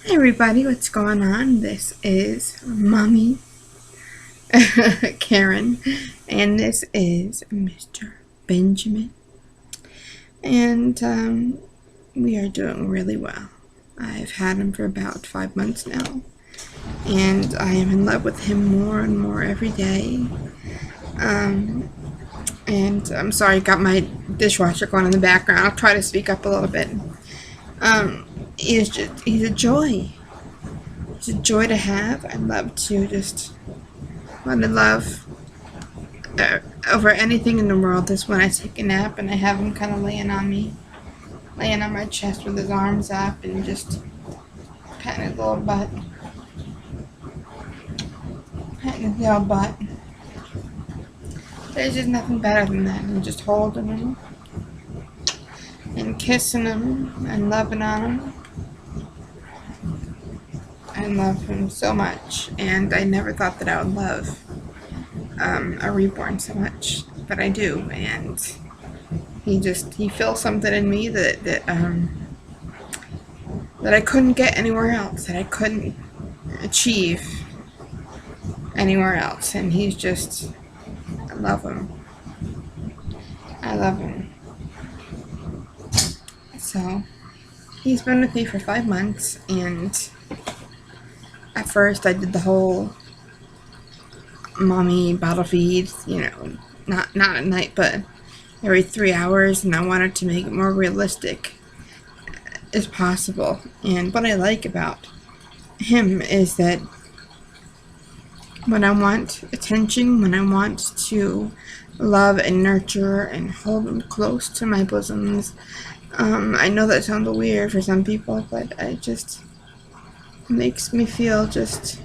Hey everybody, what's going on? This is Mommy Karen, and this is Mr. Benjamin, and we are doing really well. I've had him for about 5 months now, and I am in love with him more and more every day. And I'm sorry, I got my dishwasher going in the background. I'll try to speak up a little bit. He's a joy. It's a joy to have. I love to just want to love over anything in the world is when I take a nap and I have him kind of laying on me, laying on my chest with his arms up and just patting his little butt, patting his little butt. There's just nothing better than that, and just holding him and kissing him and loving on him. I love him so much, and I never thought that I would love a reborn so much, but I do, and he feels something in me that I couldn't get anywhere else, that I couldn't achieve anywhere else, and he's just, I love him. I love him. So, he's been with me for 5 months, and at first I did the whole mommy bottle feed, not at night, but every 3 hours, and I wanted to make it more realistic as possible. And what I like about him is that when I want attention, when I want to love and nurture and hold him close to my bosoms, I know that sounds weird for some people, but it makes me feel just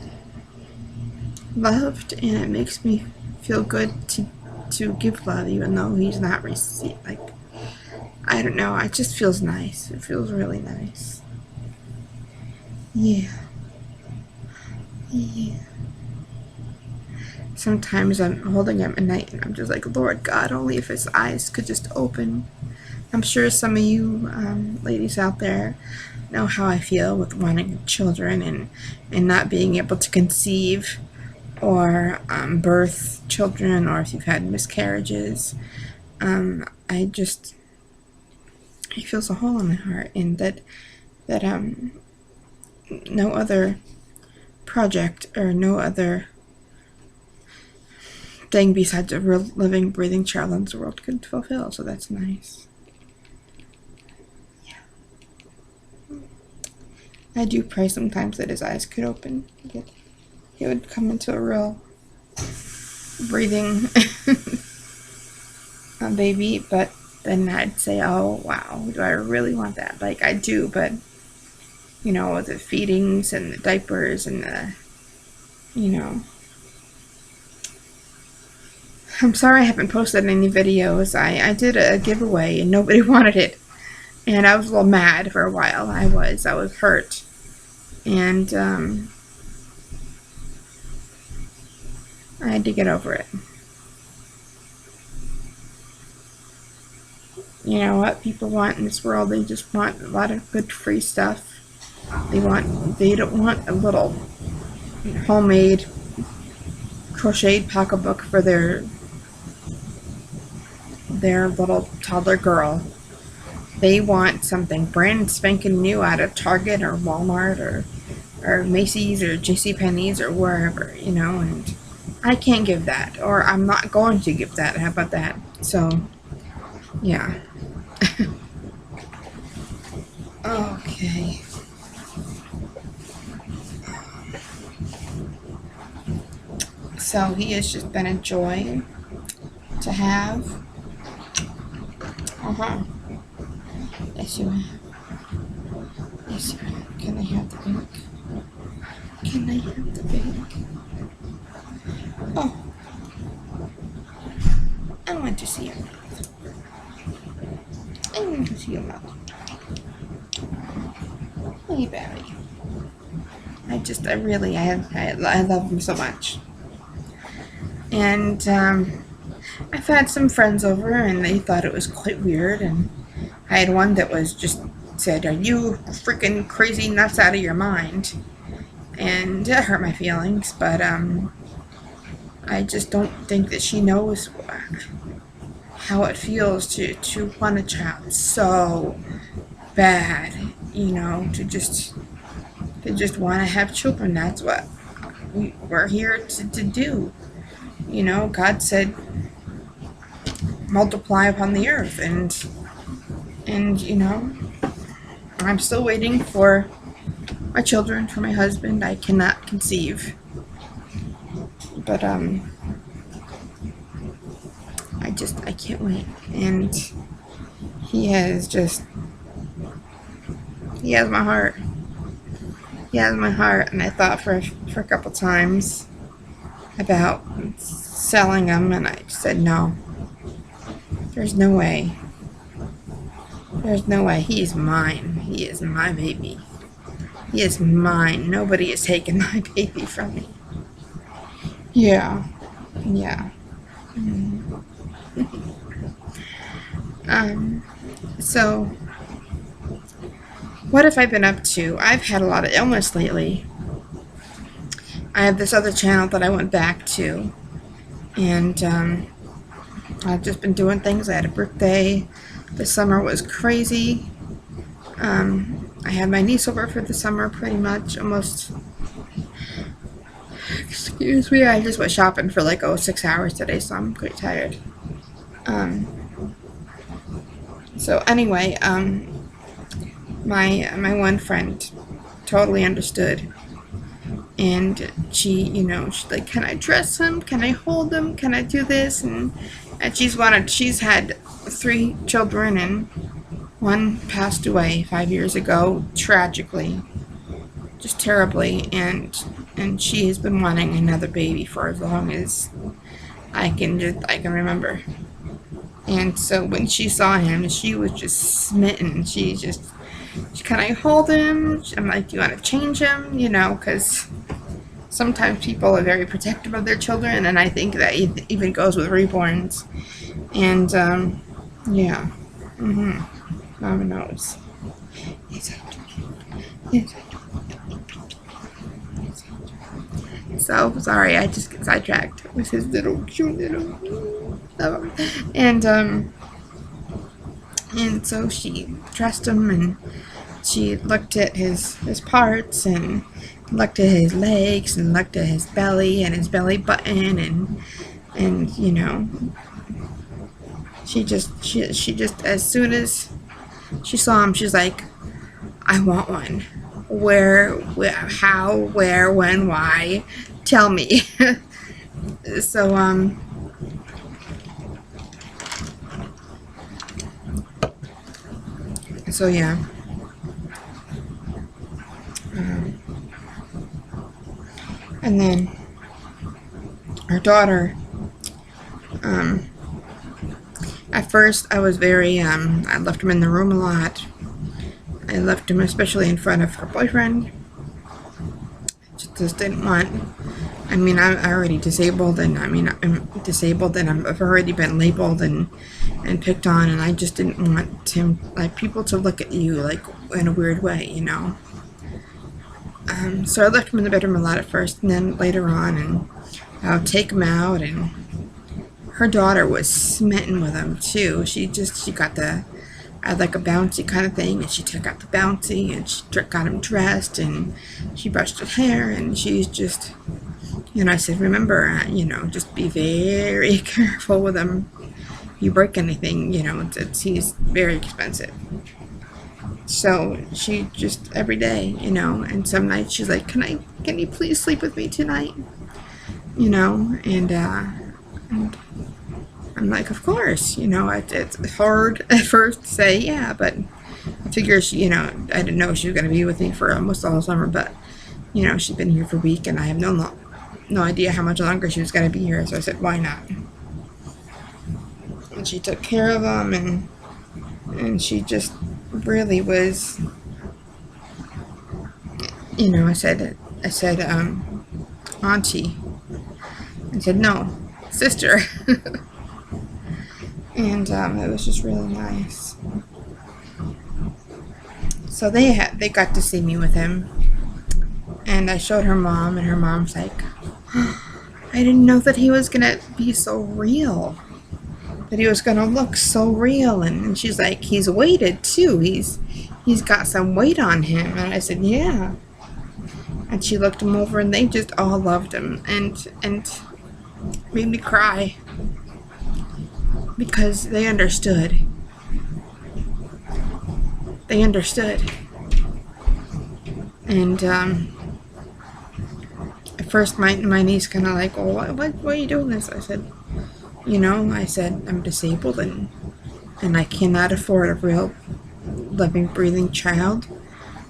loved, and it makes me feel good to give love, even though he's not received. I don't know, it just feels nice. It feels really nice. Yeah. Sometimes I'm holding him at night and I'm just like, Lord God, only if his eyes could just open. I'm sure some of you ladies out there know how I feel with wanting children and not being able to conceive or birth children, or if you've had miscarriages. It feels a hole in my heart, and that no other project or no other thing besides a real living, breathing child in this world could fulfill. So that's nice. Yeah. I do pray sometimes that his eyes could open. He would come into a real breathing baby, but then I'd say, oh wow, do I really want that? Like, I do, but the feedings and the diapers and I'm sorry I haven't posted any videos. I did a giveaway and nobody wanted it, and I was a little mad for a while. I was hurt, and I had to get over it. You know what people want in this world? They just want a lot of good free stuff. They don't want a little homemade crocheted pocketbook for their little toddler girl. They want something brand spanking new out of Target or Walmart or Macy's or JCPenney's or wherever, and I can't give that, or I'm not going to give that. How about that? So, yeah. Okay. So he has just been a joy to have. Yes, you have. Yes, you have. Can I have the pink? Can I have the pink? Oh. I want to see your mouth. I want to see your mouth. Hey, Barry. I love him so much. And I've had some friends over and they thought it was quite weird, and I had one that was just said, "Are you freaking crazy nuts out of your mind?" And that hurt my feelings, but I just don't think that she knows how it feels to want a child so bad, to just want to have children. That's what we're here to do. God said, multiply upon the earth, and I'm still waiting for my children, for my husband. I cannot conceive, but I can't wait. And he has my heart. He has my heart. And I thought for a couple times about selling him, and I said no. There's no way. There's no way. He is mine. He is my baby. He is mine. Nobody is taking my baby from me. Yeah. Yeah. So, what have I been up to? I've had a lot of illness lately. I have this other channel that I went back to, and I've just been doing things. I had a birthday. The summer was crazy. I had my niece over for the summer, pretty much, almost. Excuse me, I just went shopping for 6 hours today, so I'm quite tired. So anyway, my one friend totally understood, and she's like, "Can I dress him? Can I hold him? Can I do this?" And she's had 3 children, and one passed away 5 years ago, tragically, just terribly, and she has been wanting another baby for as long as I can remember. And so when she saw him, she was just smitten. Can I hold him? I'm like, "Do you want to change him?" Because sometimes people are very protective of their children, and I think that even goes with reborns. And yeah, Mama knows. So sorry, I just get sidetracked with his little cute little. And so she dressed him, and she looked at his parts, and looked at his legs, and looked at his belly and his belly button, and she just as soon as she saw him, she's like, "I want one. Where, how, where, when, why? Tell me." So yeah. And then our daughter, at first I was very, I left him in the room a lot. I left him especially in front of her boyfriend. Just didn't want, I'm already disabled, and I'm disabled, and I've already been labeled and picked on, and I just didn't want him, people to look at you in a weird way, So I left him in the bedroom a lot at first, and then later on, and I would take him out, and her daughter was smitten with him too. She got I had a bouncy kind of thing, and she took out the bouncy, and she got him dressed, and she brushed his hair, and she's just, I said, "Remember, just be very careful with him. If you break anything, he's very expensive." So she just every day, and some nights she's like, "Can you please sleep with me tonight?" And I'm like, "Of course." It's hard at first to say yeah, but I figure I didn't know she was going to be with me for almost all summer, but she's been here for a week, and I have no idea how much longer she was going to be here, so I said, why not? And she took care of him, and she just really was, I said, "Auntie." I said, "No, sister." And it was just really nice. So they got to see me with him, and I showed her mom, and her mom's like, I didn't know that he was gonna be so real, that he was gonna look so real. And she's like, he's weighted too. He's got some weight on him. And I said, yeah. And she looked him over, and they just all loved him, and made me cry because they understood. They understood. And at first my niece kind of like, oh, why are you doing this? I said, I'm disabled, and I cannot afford a real living, breathing child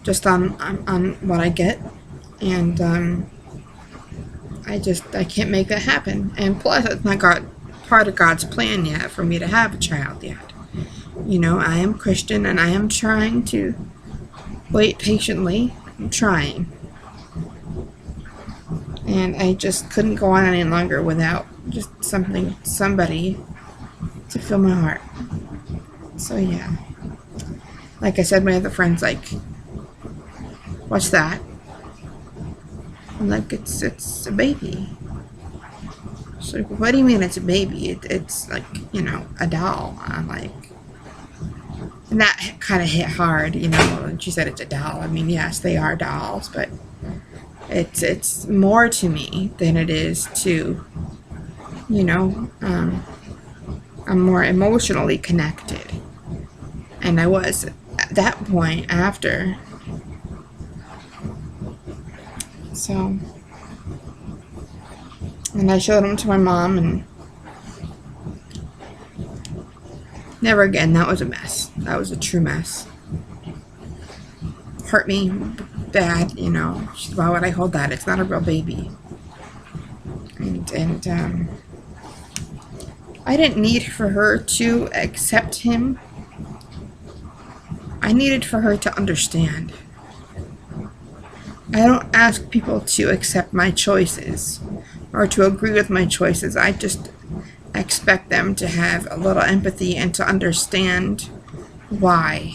just on what I get. And I can't make that happen. And plus, it's not part of God's plan yet for me to have a child yet. I am Christian, and I am trying to wait patiently. I'm trying. And I just couldn't go on any longer without just somebody to fill my heart. So yeah. Like I said, my other friend's like, what's that? I'm like, it's a baby. She's like, what do you mean it's a baby? It's like, a doll. I'm like, and that kind of hit hard, and she said it's a doll. I mean, yes, they are dolls, but it's more to me than it is to, I'm more emotionally connected. And I was at that point after. So, and I showed them to my mom, and never again. That was a mess. That was a true mess. Hurt me bad, why would I hold that? It's not a real baby. And I didn't need for her to accept him. I needed for her to understand. I don't ask people to accept my choices or to agree with my choices. I just expect them to have a little empathy and to understand why.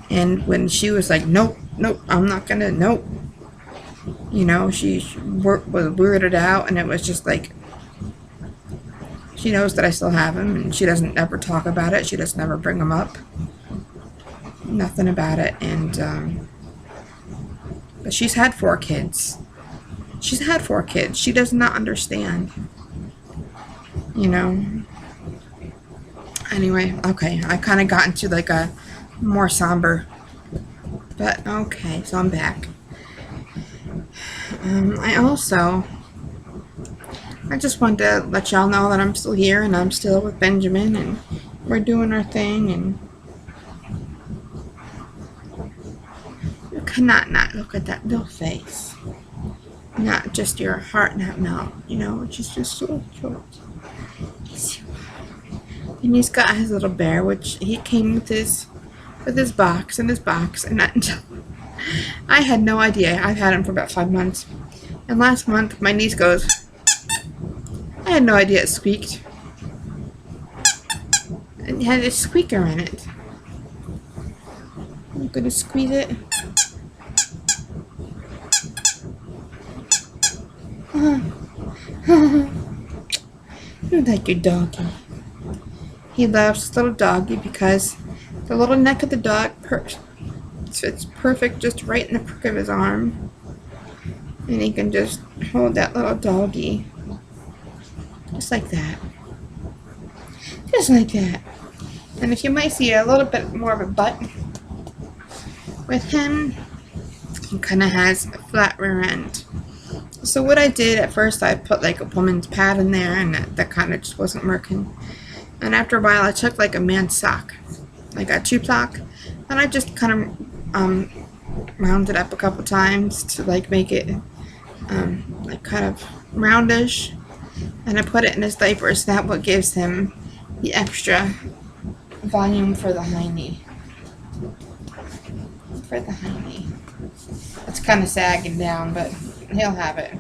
And when she was like, nope, I'm not gonna, nope. She was weirded out, and it was just like, she knows that I still have him, and she doesn't ever talk about it. She doesn't ever bring him up. Nothing about it. And, but she's had 4 kids. She does not understand. Anyway, okay, I kind of got into like a more somber, but okay, so I'm back. I just wanted to let y'all know that I'm still here, and I'm still with Benjamin, and we're doing our thing, and you cannot not look at that little face. Not just your heart not melt, which is just so cute. And he's got his little bear, which he came with his box, and I had no idea. I've had him for about 5 months. And last month, my niece goes, I had no idea it squeaked. It had a squeaker in it. I'm going to squeeze it. You like your doggy. He loves his little doggy because the little neck of the dog fits perfect just right in the prick of his arm. And he can just hold that little doggy. Just like that. Just like that. And if you might see a little bit more of a butt with him, he kind of has a flat rear end. So what I did at first, I put like a woman's pad in there, and that kind of just wasn't working. And after a while, I took like a man's sock, like a tube sock, and I just kind of rounded up a couple times to like make it like kind of roundish. And I put it in his diapers. So that's what gives him the extra volume for the high knee. It's kind of sagging down, but he'll have it.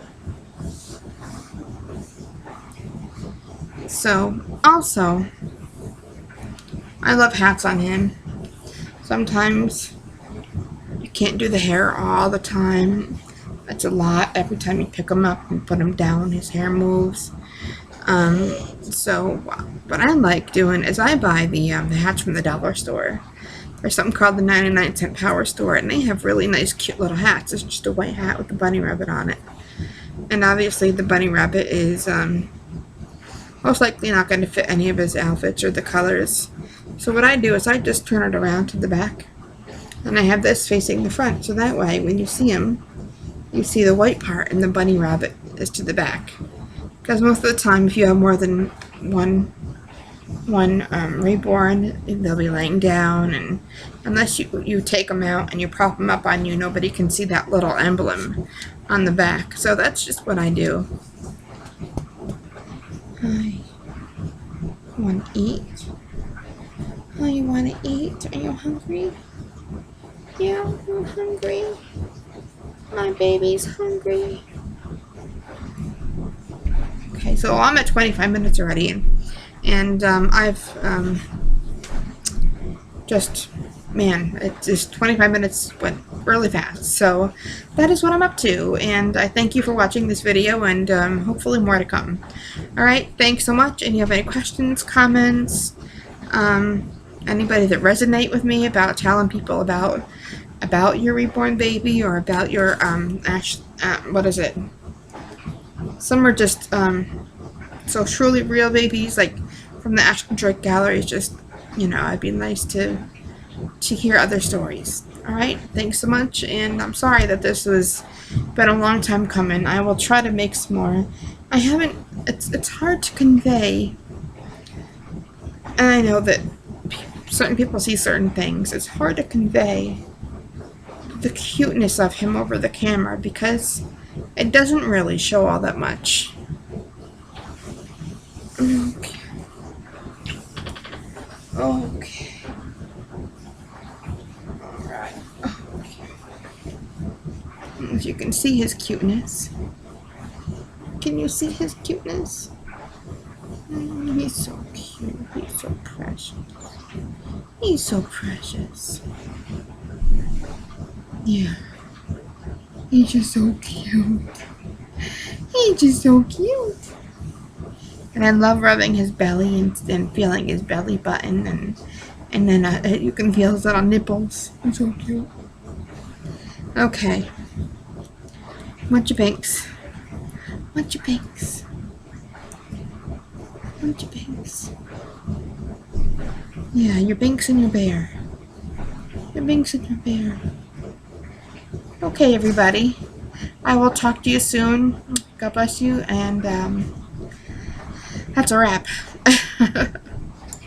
So, also, I love hats on him. Sometimes you can't do the hair all the time. It's a lot. Every time you pick him up and put him down, his hair moves. So what I like doing is I buy the hats from the dollar store. There's something called the 99-cent power store, and they have really nice, cute little hats. It's just a white hat with a bunny rabbit on it. And obviously the bunny rabbit is most likely not going to fit any of his outfits or the colors. So what I do is I just turn it around to the back, and I have this facing the front, so that way when you see him, you see the white part and the bunny rabbit is to the back. Because most of the time, if you have more than one reborn, they'll be laying down, and unless you take them out and you prop them up on you, nobody can see that little emblem on the back. So that's just what I do. Hi. Want to eat? Oh, you want to eat? Are you hungry? Yeah, you're hungry? My baby's hungry. Okay, so I'm at 25 minutes already, and I've just, man, it's just 25 minutes went really fast. So that is what I'm up to, and I thank you for watching this video, and hopefully more to come. Alright, thanks so much, and you have any questions, comments, anybody that resonate with me about telling people about your reborn baby, or about your what is it? Some are just so truly real babies, like from the Ashton Drake gallery. Just, you know, it'd be nice to hear other stories. All right, thanks so much, and I'm sorry that this was been a long time coming. I will try to make some more. I haven't. It's hard to convey, and I know that certain people see certain things. It's hard to convey the cuteness of him over the camera because it doesn't really show all that much. Okay. Okay. Alright. Okay. If you can see his cuteness. Can you see his cuteness? He's so cute. He's so precious. He's so precious. Yeah. He's just so cute. He's just so cute. And I love rubbing his belly and feeling his belly button, and then you can feel his little nipples. He's so cute. Okay. Want your banks? Want your banks? Want your banks? Yeah, your banks and your bear. Your banks and your bear. Okay, everybody. I will talk to you soon. God bless you, and that's a wrap.